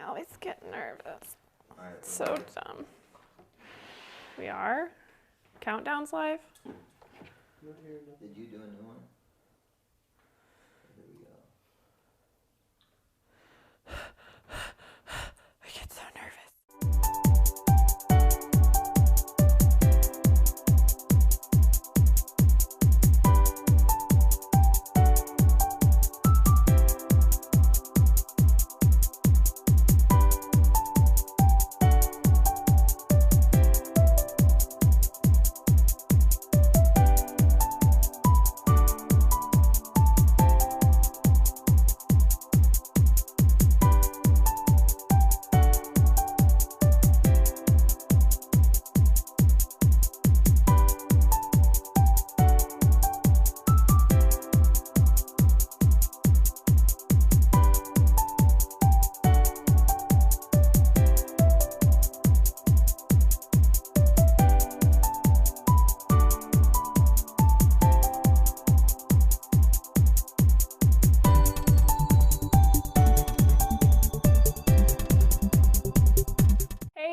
always get nervous. Alright, So dumb. We are? Countdown's live? Did you do a new one? Here we go. I get so nervous.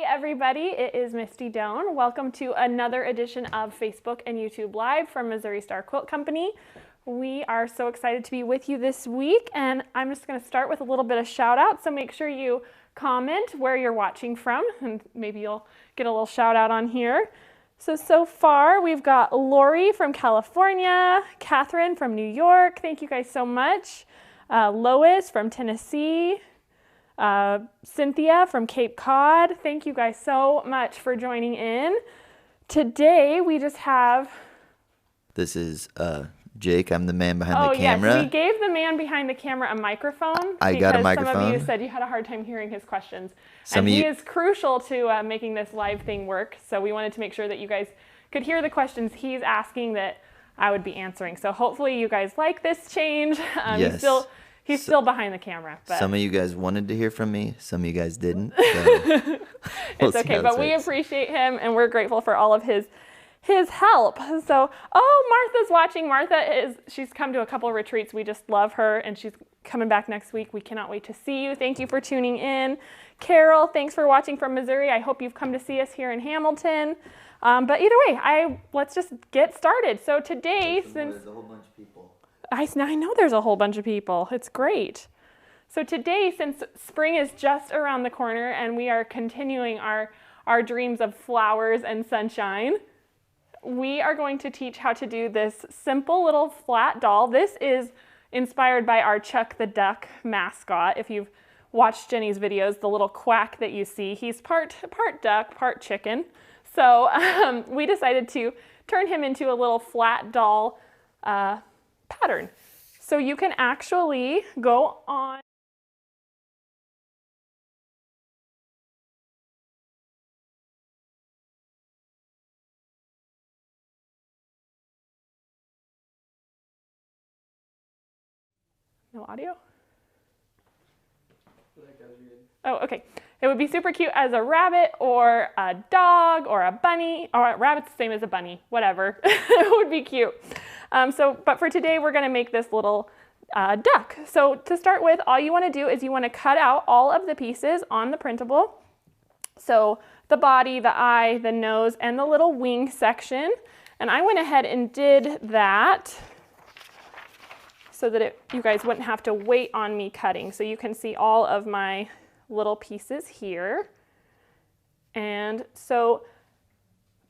Everybody, it is Misty Doan. Welcome to another edition of Facebook and YouTube Live from Missouri Star Quilt Company. We are so excited to be with you this week, and I'm just going to start with a little bit of shout out, so make sure you comment where you're watching from, and maybe you'll get a little shout out on here. So far we've got Lori from California, Catherine from New York, thank you guys so much, Lois from Tennessee, Cynthia from Cape Cod. Thank you guys so much for joining in. Today we just have... This is Jake. I'm the man behind the camera. Yes, we gave the man behind the camera a microphone. I got a microphone. Some of you said you had a hard time hearing his questions. And he is crucial to making this live thing work. So we wanted to make sure that you guys could hear the questions he's asking that I would be answering. So hopefully you guys like this change. Yes. He's still behind the camera. But some of you guys wanted to hear from me. Some of you guys didn't. So it's okay, but we appreciate him, and we're grateful for all of his help. So, Martha's watching. She's come to a couple of retreats. We just love her, and she's coming back next week. We cannot wait to see you. Thank you for tuning in. Carol, thanks for watching from Missouri. I hope you've come to see us here in Hamilton. But either way, let's just get started. So today, there's a whole bunch of people. I know there's a whole bunch of people. It's great. So today, since spring is just around the corner and we are continuing our dreams of flowers and sunshine, we are going to teach how to do this simple little flat doll. This is inspired by our Chuck the Duck mascot. If you've watched Jenny's videos, the little quack that you see, he's part duck, part chicken. So we decided to turn him into a little flat doll pattern. So you can actually go on no audio? Oh, okay. It would be super cute as a rabbit or a dog or a bunny, or a rabbit's the same as a bunny, whatever. It would be cute. But for today, we're gonna make this little duck. So to start with, all you wanna do is you wanna cut out all of the pieces on the printable. So the body, the eye, the nose, and the little wing section. And I went ahead and did that so that you guys wouldn't have to wait on me cutting. So you can see all of my little pieces here. And so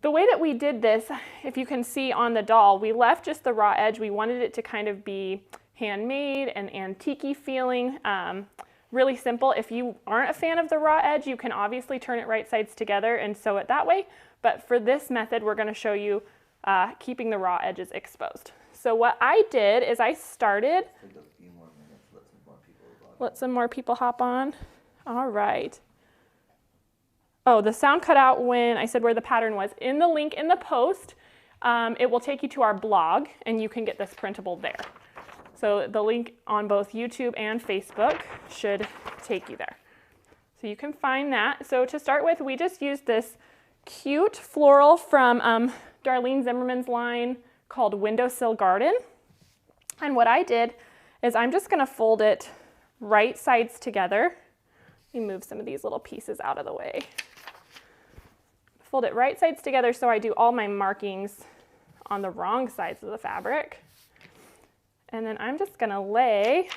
the way that we did this, if you can see on the doll, we left just the raw edge. We wanted it to kind of be handmade and antique-y feeling, really simple. If you aren't a fan of the raw edge, you can obviously turn it right sides together and sew it that way. But for this method, we're gonna show you keeping the raw edges exposed. So what I did is I started, let some more people hop on. All right. Oh, the sound cut out when I said where the pattern was. In the link in the post, it will take you to our blog, and you can get this printable there. So the link on both YouTube and Facebook should take you there. So you can find that. So to start with, we just used this cute floral from Darlene Zimmerman's line called Windowsill Garden. And what I did is I'm just going to fold it right sides together. Let me move some of these little pieces out of the way. Fold it right sides together so I do all my markings on the wrong sides of the fabric. And then I'm just gonna lay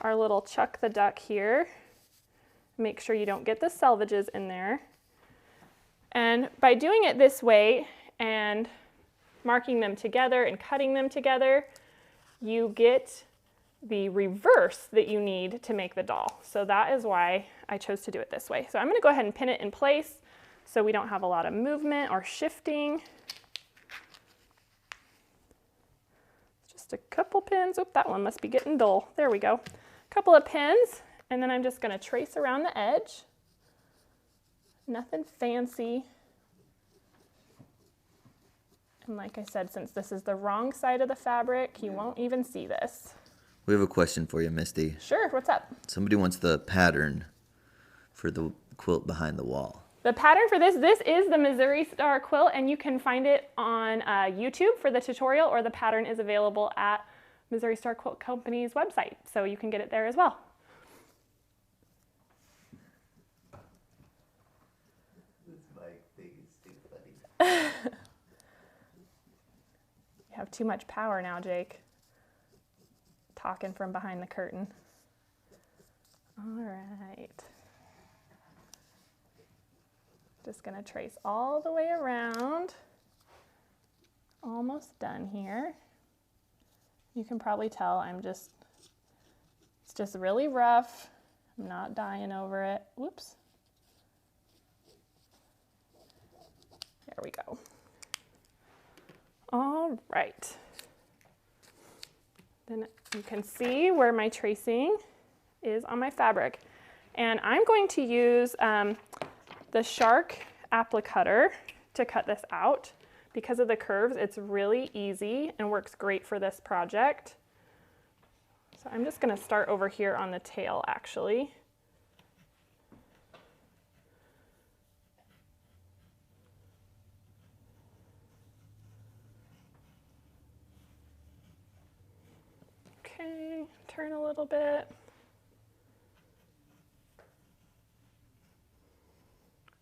our little Chuck the Duck here. Make sure you don't get the selvages in there. And by doing it this way and marking them together and cutting them together, you get the reverse that you need to make the doll. So that is why I chose to do it this way. So I'm gonna go ahead and pin it in place so we don't have a lot of movement or shifting. Just a couple pins. Oop, that one must be getting dull. There we go. A couple of pins, and then I'm just gonna trace around the edge. Nothing fancy. And like I said, since this is the wrong side of the fabric, you won't even see this. We have a question for you, Misty. Sure, what's up? Somebody wants the pattern for the quilt behind the wall. The pattern for this is the Missouri Star quilt, and you can find it on YouTube for the tutorial, or the pattern is available at Missouri Star Quilt Company's website, so you can get it there as well. This mic thing is too funny. You have too much power now, Jake. Talking from behind the curtain. All right. Just gonna trace all the way around. Almost done here. You can probably tell it's just really rough. I'm not dying over it. Whoops. There we go. All right. Then you can see where my tracing is on my fabric. And I'm going to use the Shark applicutter to cut this out. Because of the curves, it's really easy and works great for this project. So I'm just going to start over here on the tail, actually. Okay, turn a little bit.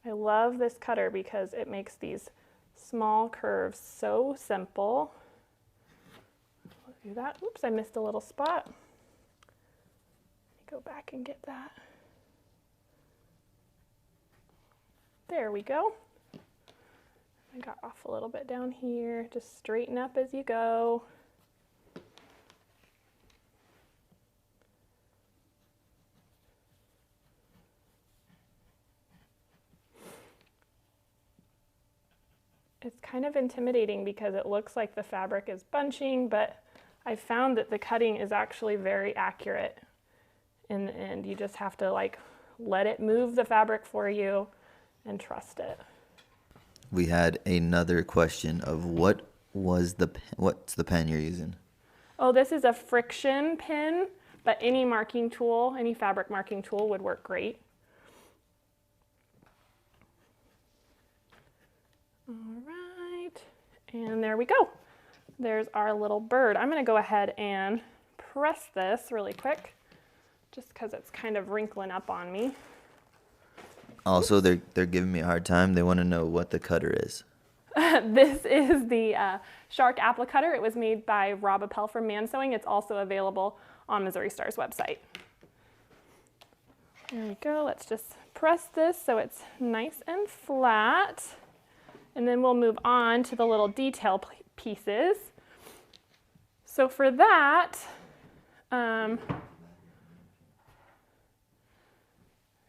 I love this cutter because it makes these small curves so simple. I'll do that. Oops, I missed a little spot. Let me go back and get that. There we go. I got off a little bit down here. Just straighten up as you go. It's kind of intimidating because it looks like the fabric is bunching, but I found that the cutting is actually very accurate in the end. You just have to like let it move the fabric for you and trust it. We had another question of what's the pen you're using? Oh, this is a friction pin, but any marking tool, any fabric marking tool would work great. All right, and there we go. There's our little bird. I'm gonna go ahead and press this really quick, just because it's kind of wrinkling up on me. Also, they're giving me a hard time. They want to know what the cutter is. This is the Shark applicutter. It was made by Rob Appel from Man Sewing. It's also available on Missouri Star's website. There we go. Let's just press this so it's nice and flat. And then we'll move on to the little detail pieces. So for that, I'm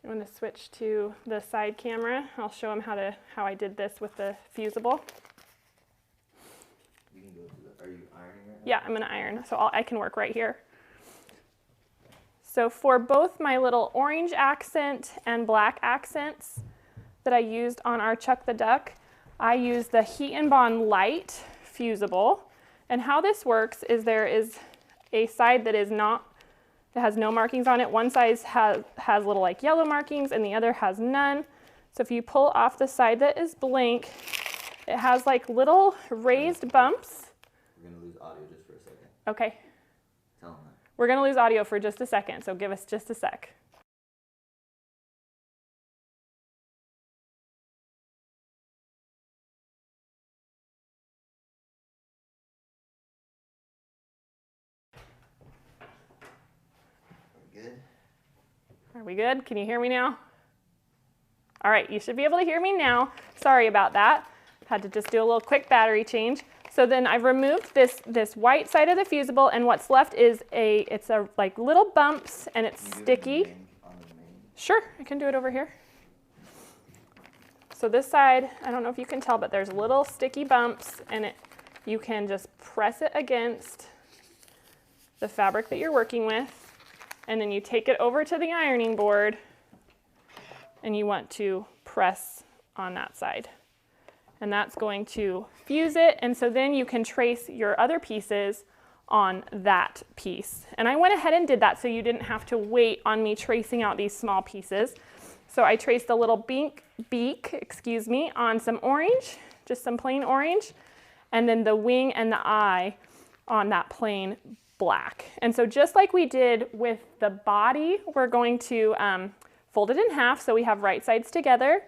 going to switch to the side camera. I'll show them how I did this with the fusible. You can go to are you ironing right now? Yeah, I'm going to iron, so I can work right here. So for both my little orange accent and black accents that I used on our Chuck the Duck, I used the Heat and Bond Light fusible. And how this works is there is a side that has no markings on it. One side has little like yellow markings and the other has none. So if you pull off the side that is blank, it has like little raised bumps. We're going to lose audio just for a second. Okay. Tell them that. We're going to lose audio for just a second, so give us just a sec. Are we good? Can you hear me now? All right, you should be able to hear me now. Sorry about that. Had to just do a little quick battery change. So then I've removed this white side of the fusible, and what's left is it's like little bumps, and it's sticky. Sure, I can do it over here. So this side, I don't know if you can tell, but there's little sticky bumps, and you can just press it against the fabric that you're working with, and then you take it over to the ironing board, and you want to press on that side. And that's going to fuse it, and so then you can trace your other pieces on that piece. And I went ahead and did that so you didn't have to wait on me tracing out these small pieces. So I traced a little beak, on some orange, just some plain orange, and then the wing and the eye on that plain black. And so just like we did with the body, we're going to fold it in half so we have right sides together.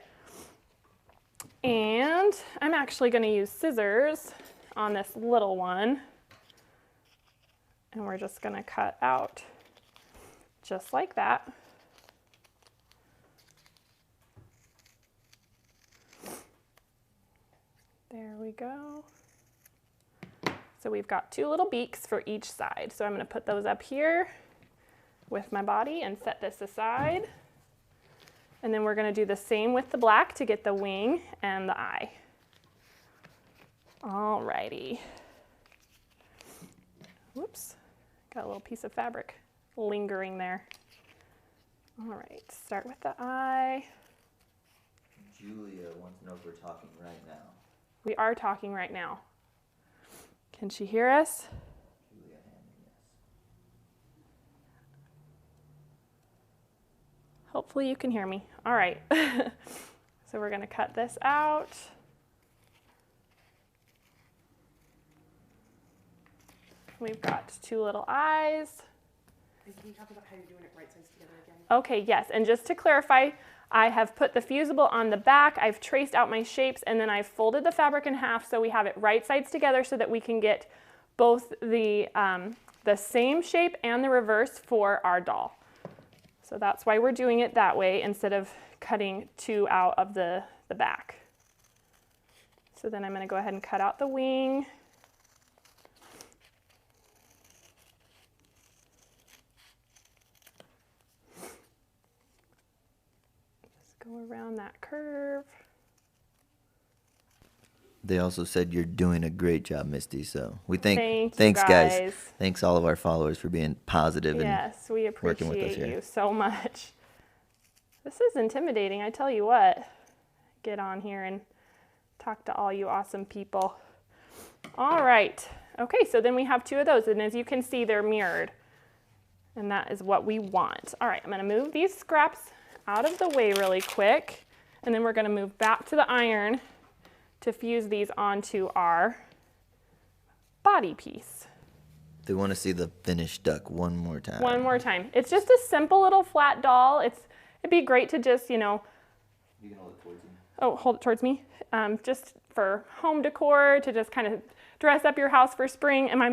And I'm actually going to use scissors on this little one. And we're just going to cut out just like that. There we go. So we've got two little beaks for each side. So I'm going to put those up here with my body and set this aside. And then we're going to do the same with the black to get the wing and the eye. Alrighty. Whoops, got a little piece of fabric lingering there. All right, start with the eye. Julia wants to know if we're talking right now. We are talking right now. Can she hear us? Julia, yes. Hopefully you can hear me. All right. So we're going to cut this out. We've got two little eyes. And can you talk about how you're doing it right sides together again? Okay, yes. And just to clarify, I have put the fusible on the back, I've traced out my shapes, and then I've folded the fabric in half so we have it right sides together so that we can get both the same shape and the reverse for our doll. So that's why we're doing it that way instead of cutting two out of the back. So then I'm going to go ahead and cut out the wing. Just go around that curve. They also said you're doing a great job, Misty. So we thanks guys. guys. Thanks all of our followers for being positive Yes, we and working with us appreciate here. you so much. This is intimidating, I tell you what. Get on here and talk to all you awesome people. All right. Okay, so then we have two of those, and as you can see, they're mirrored. And that is what we want. All right, I'm going to move these scraps out of the way really quick, and then we're going to move back to the iron to fuse these onto our body piece. They want to see the finished duck one more time. One more time. It's just a simple little flat doll. It'd be great to just, You can hold it towards me. oh, hold it towards me. Just for home decor, to just kind of dress up your house for spring. Am I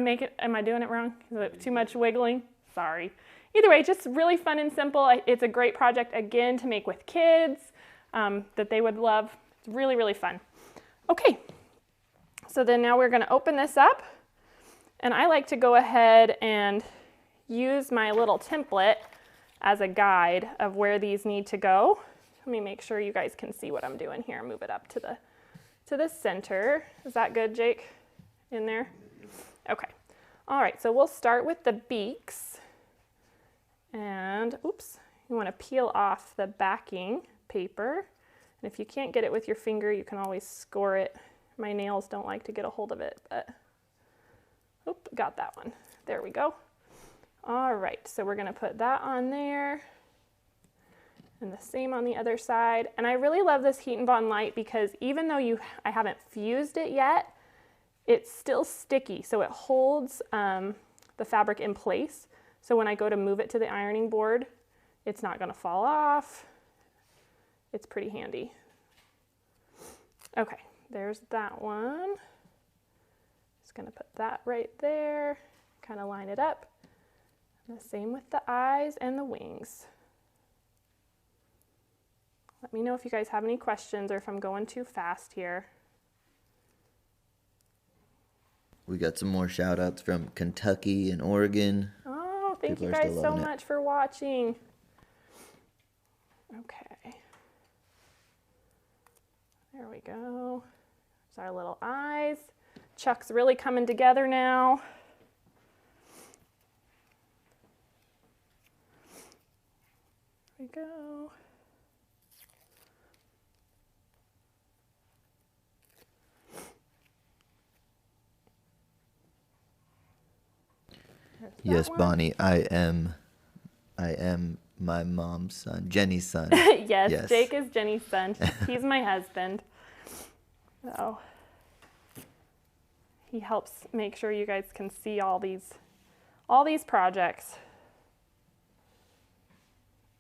doing it wrong? Is it too much wiggling? Sorry. Either way, just really fun and simple. It's a great project, again, to make with kids that they would love. It's really, really fun. Okay, so then now we're going to open this up, and I like to go ahead and use my little template as a guide of where these need to go. Let me make sure you guys can see what I'm doing here. Move it up to the center. Is that good, Jake? In there? Okay. All right, so we'll start with the beaks. And, oops, you want to peel off the backing paper. And if you can't get it with your finger, you can always score it. My nails don't like to get a hold of it, but, oop, got that one. There we go. All right, so we're going to put that on there. And the same on the other side. And I really love this Heat and Bond light because even though I haven't fused it yet, it's still sticky. So it holds the fabric in place. So when I go to move it to the ironing board, it's not going to fall off. It's pretty handy. Okay, there's that one. Just going to put that right there, kind of line it up. And the same with the eyes and the wings. Let me know if you guys have any questions or if I'm going too fast here. We got some more shout outs from Kentucky and Oregon. Oh, thank People you are guys still so loving it. much for watching. Okay. There we go. There's our little eyes. Chuck's really coming together now. There we go. There's that Yes, one. Bonnie, I am my mom's son, Jenny's son. Yes, Yes. Jake is Jenny's son. He's my husband. So he helps make sure you guys can see all these projects.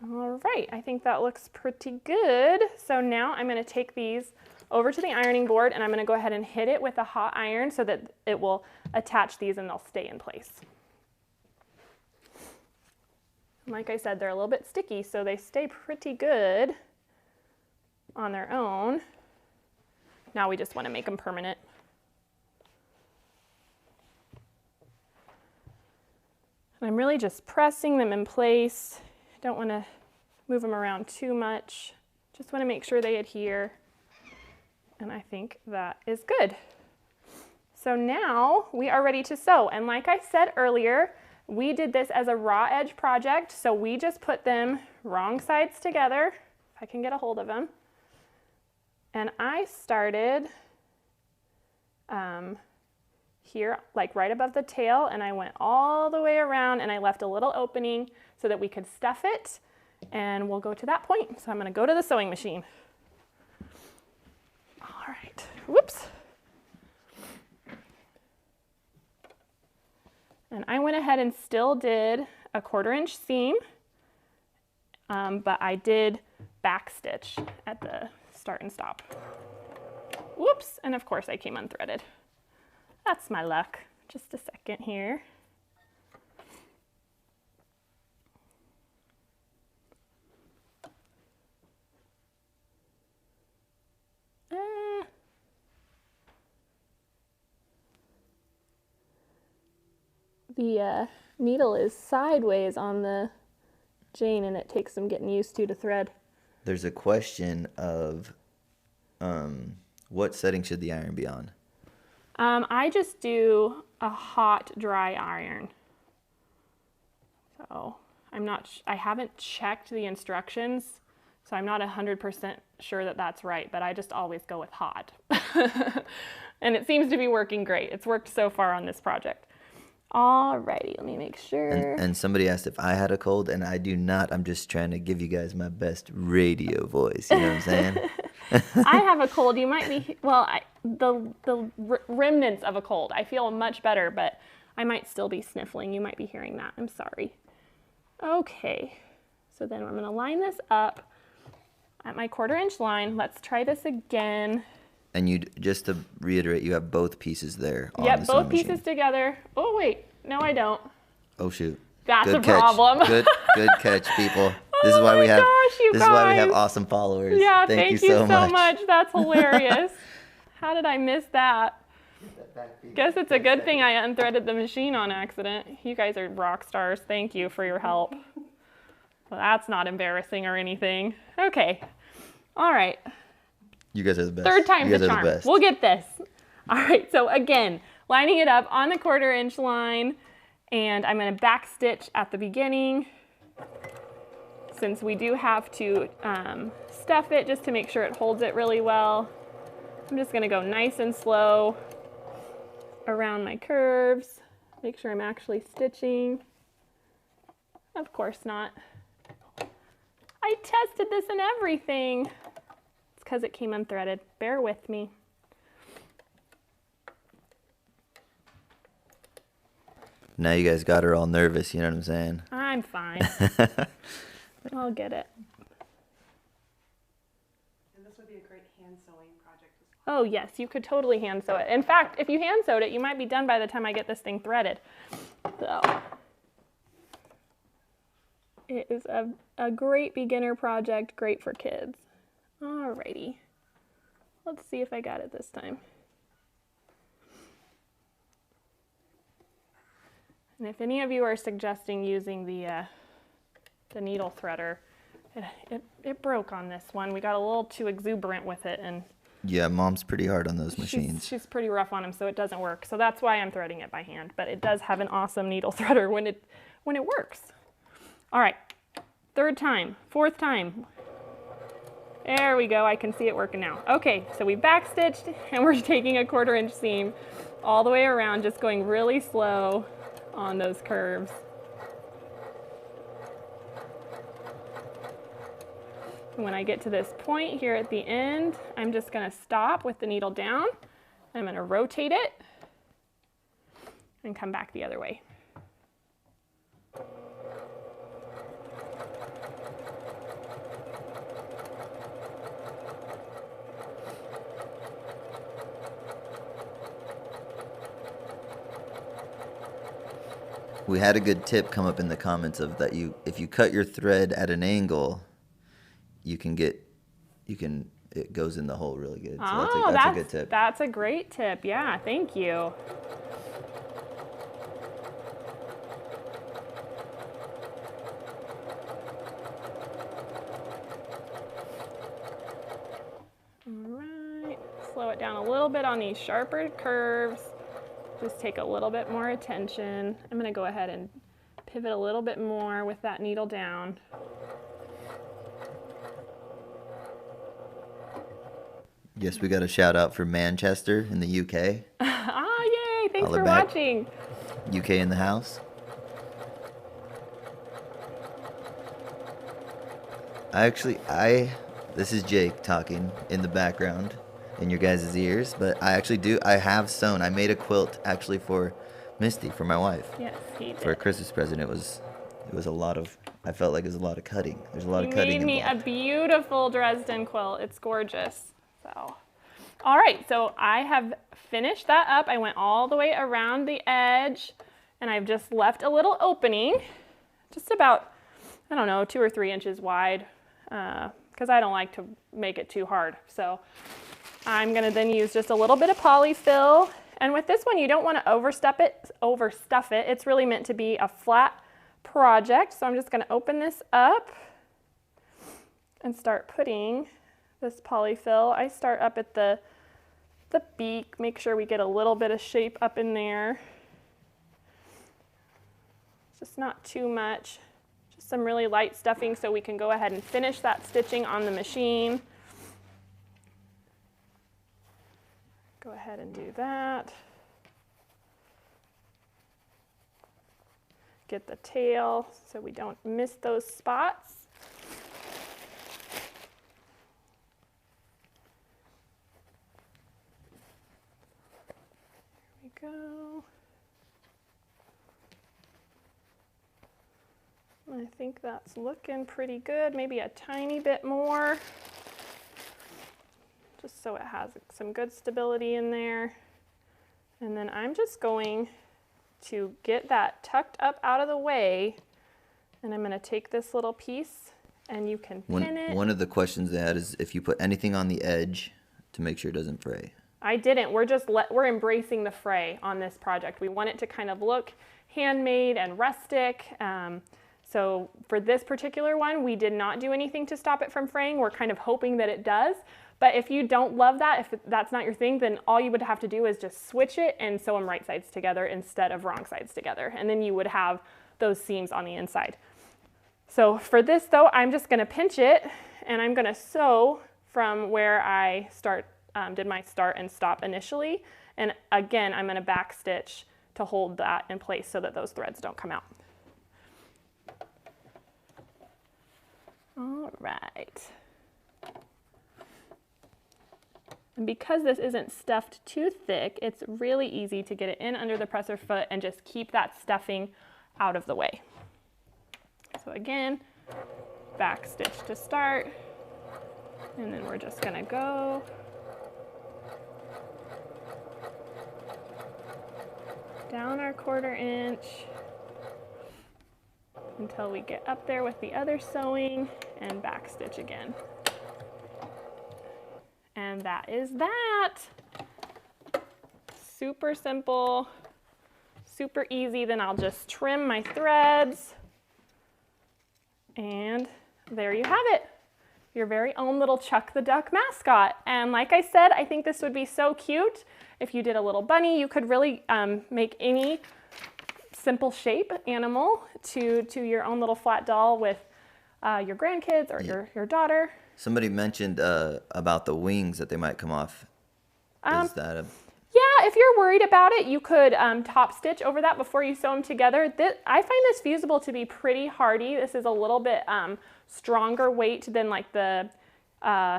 All right, I think that looks pretty good. So now I'm going to take these over to the ironing board and I'm going to go ahead and hit it with a hot iron so that it will attach these and they'll stay in place. Like I said, they're a little bit sticky, so they stay pretty good on their own. Now we just want to make them permanent. And I'm really just pressing them in place. Don't want to move them around too much. Just want to make sure they adhere. And I think that is good. So now we are ready to sew. And like I said earlier, we did this as a raw edge project, so we just put them wrong sides together, if I can get a hold of them. And I started here, like right above the tail, and I went all the way around and I left a little opening so that we could stuff it, and we'll go to that point. So I'm gonna go to the sewing machine. All right, whoops. And I went ahead and still did a 1/4 inch seam, but I did back stitch at the start and stop. Whoops, and of course I came unthreaded. That's my luck. Just a second here. The needle is sideways on the Jane and it takes some getting used to thread. There's a question of what setting should the iron be on? I just do a hot, dry iron. So I haven't checked the instructions, so I'm not 100% sure that that's right, but I just always go with hot. And it seems to be working great. It's worked so far on this project. Alrighty, let me make sure. And somebody asked if I had a cold, and I do not. I'm just trying to give you guys my best radio voice. You know what I'm saying? I have a cold. You might be, well, the remnants of a cold. I feel much better, but I might still be sniffling. You might be hearing that. I'm sorry. Okay, so then I'm going to line this up at my 1/4 inch line. Let's try this again. And you, just to reiterate, you have both pieces there. Yep, on the sewing both pieces machine. together. Oh wait, no I don't. Oh shoot. That's Good a catch. problem. Good catch, people. This is Oh why my we have. gosh, you This is why we have guys. awesome followers. Yeah, Thank you so much. That's hilarious. How did I miss that? Guess it's a good thing I unthreaded the machine on accident. You guys are rock stars. Thank you for your help. Well, that's not embarrassing or anything. Okay. All right. You guys are the best. Third time's you a guys are charm. the best. We'll get this. All right, so again, lining it up on the 1/4 inch line, and I'm going to back stitch at the beginning since we do have to stuff it just to make sure it holds it really well. I'm just going to go nice and slow around my curves, make sure I'm actually stitching. Of course not. I tested this and everything. It's because it came unthreaded. Bear with me. Now you guys got her all nervous. You know what I'm saying? I'm fine. I'll get it. And this would be a great hand sewing project as well. Oh yes, you could totally hand sew it. In fact, if you hand sewed it, you might be done by the time I get this thing threaded. So it is a great beginner project, great for kids. Alrighty. Let's see if I got it this time. And if any of you are suggesting using the needle threader, it broke on this one. We got a little too exuberant with it, and Yeah, Mom's pretty hard on those machines. she's pretty rough on them, so it doesn't work. So that's why I'm threading it by hand. But it does have an awesome needle threader when it works. All right, third time, fourth time. There we go. I can see it working now. Okay, so we backstitched, and we're taking a 1/4 inch seam all the way around, just going really slow on those curves. When I get to this point here at the end, I'm just going to stop with the needle down. I'm going to rotate it and come back the other way. We had a good tip come up in the comments of that if you cut your thread at an angle, it goes in the hole really good. So that's a good tip. That's a great tip. Yeah, thank you. All right, slow it down a little bit on these sharper curves. Just take a little bit more attention. I'm going to go ahead and pivot a little bit more with that needle down. Yes, we got a shout out for Manchester in the UK. Yay! Thanks Holla for back. watching. UK in the house. This is Jake talking in the background in your guys' ears, but I have sewn. I made a quilt actually for Misty, for my wife. Yes, he did. For a Christmas present. It was a lot of, I felt like it was a lot of cutting. There's a lot of cutting You made me a involved. beautiful Dresden quilt. It's gorgeous. So, all right, so I have finished that up. I went all the way around the edge, and I've just left a little opening, just about, I don't know, 2 or 3 inches wide, because I don't like to make it too hard. So I'm gonna then use just a little bit of polyfill. And with this one, you don't wanna overstuff it. It's really meant to be a flat project. So I'm just gonna open this up and start putting this polyfill. I start up at the beak, make sure we get a little bit of shape up in there. Just not too much. Just some really light stuffing so we can go ahead and finish that stitching on the machine. Go ahead and do that. Get the tail so we don't miss those spots. There we go. I think that's looking pretty good. Maybe a tiny bit more, just so it has some good stability in there. And then I'm just going to get that tucked up out of the way, and I'm going to take this little piece, and you can pin it. One of the questions they had is if you put anything on the edge to make sure it doesn't fray. I didn't. We're embracing the fray on this project. We want it to kind of look handmade and rustic. So for this particular one, we did not do anything to stop it from fraying. We're kind of hoping that it does. But if you don't love that, if that's not your thing, then all you would have to do is just switch it and sew them right sides together instead of wrong sides together. And then you would have those seams on the inside. So for this though, I'm just gonna pinch it, and I'm gonna sew from where I did my start and stop initially. And again, I'm gonna back stitch to hold that in place so that those threads don't come out. All right. And because this isn't stuffed too thick, it's really easy to get it in under the presser foot and just keep that stuffing out of the way. So again, back stitch to start, and then we're just gonna go down our 1/4 inch until we get up there with the other sewing and back stitch again. And that is that. Super simple, super easy. Then I'll just trim my threads. And there you have it. Your very own little Chuck the Duck mascot. And like I said, I think this would be so cute. If you did a little bunny, you could really make any simple shape animal to your own little flat doll with your grandkids or your daughter. Somebody mentioned about the wings that they might come off. Is that a... Yeah, if you're worried about it, you could top stitch over that before you sew them together. I find this fusible to be pretty hardy. This is a little bit stronger weight than like the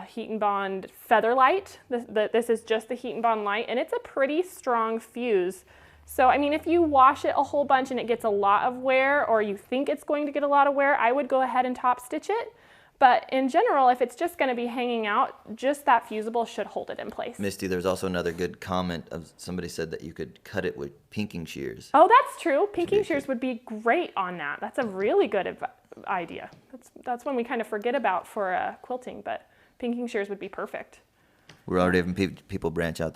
Heat and Bond Feather Light. This is just the Heat and Bond Light, and it's a pretty strong fuse. So, I mean, if you wash it a whole bunch and it gets a lot of wear, or you think it's going to get a lot of wear, I would go ahead and top stitch it. But in general, if it's just going to be hanging out, just that fusible should hold it in place. Misty, there's also another good comment of somebody said that you could cut it with pinking shears. Oh, that's true. Pinking shears would be great on that. That's a really good idea. That's one we kind of forget about for quilting, but pinking shears would be perfect. We're already having people branch out.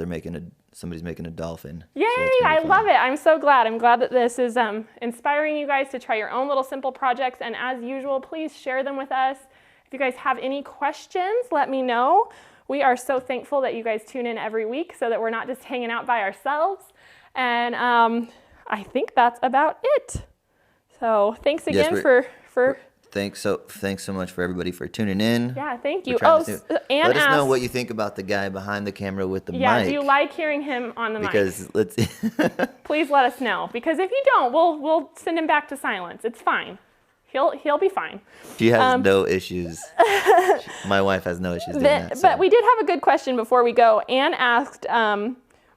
Somebody's making a dolphin. Yay! So I love it. I'm so glad. I'm glad that this is inspiring you guys to try your own little simple projects. And as usual, please share them with us. If you guys have any questions, let me know. We are so thankful that you guys tune in every week so that we're not just hanging out by ourselves. And I think that's about it. So thanks again for Thanks so much for everybody for tuning in. Yeah, thank you. Let us know what you think about the guy behind the camera with the mic. Yeah, do you like hearing him on the mic? Because please let us know. Because if you don't, we'll send him back to silence. It's fine. He'll be fine. She has no issues. My wife has no issues doing that. So. But we did have a good question before we go. Anne asked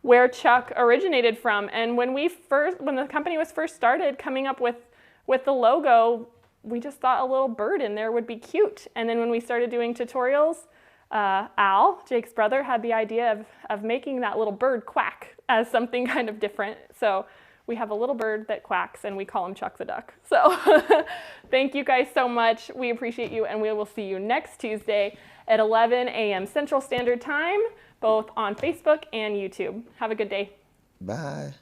where Chuck originated from, and when the company was first started coming up with the logo, we just thought a little bird in there would be cute. And then when we started doing tutorials, Al, Jake's brother, had the idea of making that little bird quack as something kind of different. So we have a little bird that quacks, and we call him Chuck the Duck. So thank you guys so much. We appreciate you, and we will see you next Tuesday at 11 a.m. Central Standard Time, both on Facebook and YouTube. Have a good day. Bye.